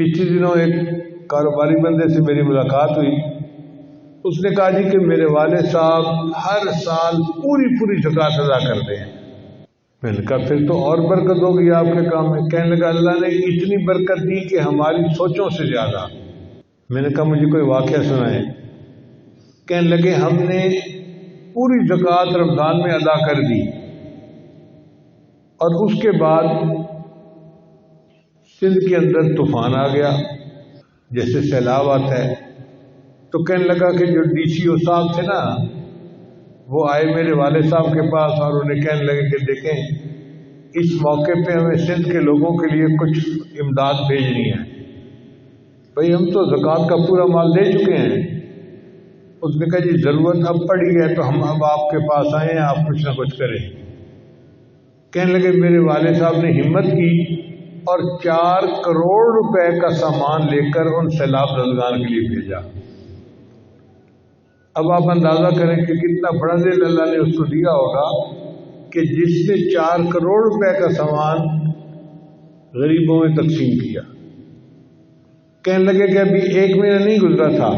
पिछले दिनों एक कारोबारी बंदे से मेरी मुलाकात हुई। उसने कहा जी कि मेरे वाले साहब हर साल पूरी ज़कात अदा करते हैं। मैंने कहा फिर तो और बरकत होगी आपके काम में। कहने लगा अल्लाह ने इतनी बरकत दी कि हमारी सोचों से ज़्यादा। मैंने कहा मुझे कोई वाक़या सुनाए। कहने लगे हमने पूरी ज़कात रमज़ान में अदा कर दी और उसके बाद सिंध के अंदर तूफान आ गया, जैसे सैलाब आता है। तो कहने लगा कि जो DCO साहब थे ना, वो आए मेरे वाले साहब के पास और उन्हें कहने लगे कि देखें इस मौके पे हमें सिंध के लोगों के लिए कुछ इमदाद भेजनी है। भाई हम तो ज़कात का पूरा माल दे चुके हैं। उसने कहा जी ज़रूरत अब पड़ी है तो हम अब आपके पास आए हैं, आप कुछ ना कुछ करें। कहने लगे मेरे वाले साहब ने हिम्मत की और 4 करोड़ रुपए का सामान लेकर उन सैलाब ज़दगान के लिए भेजा। अब आप अंदाज़ा करें कि कितना बड़ा दिल अल्लाह ने उसको दिया होगा कि जिसने 4 करोड़ रुपए का सामान गरीबों में तकसीम किया। कहने लगे कि अभी 1 महीना नहीं गुजरा था,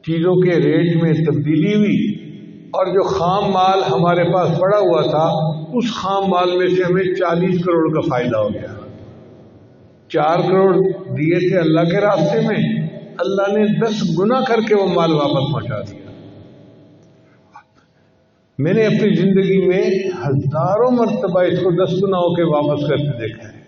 चीज़ों के रेट में तब्दीली हुई और जो खाम माल हमारे पास पड़ा हुआ था उस खाम माल में से हमें 40 करोड़ का फ़ायदा हो गया। 4 करोड़ दिए थे अल्लाह के रास्ते में, अल्लाह ने 10 गुना करके वो माल वापस पहुंचा दिया। मैंने अपनी ज़िंदगी में हज़ारों मरतबा इसको 10 गुना होकर वापस करके देखा है।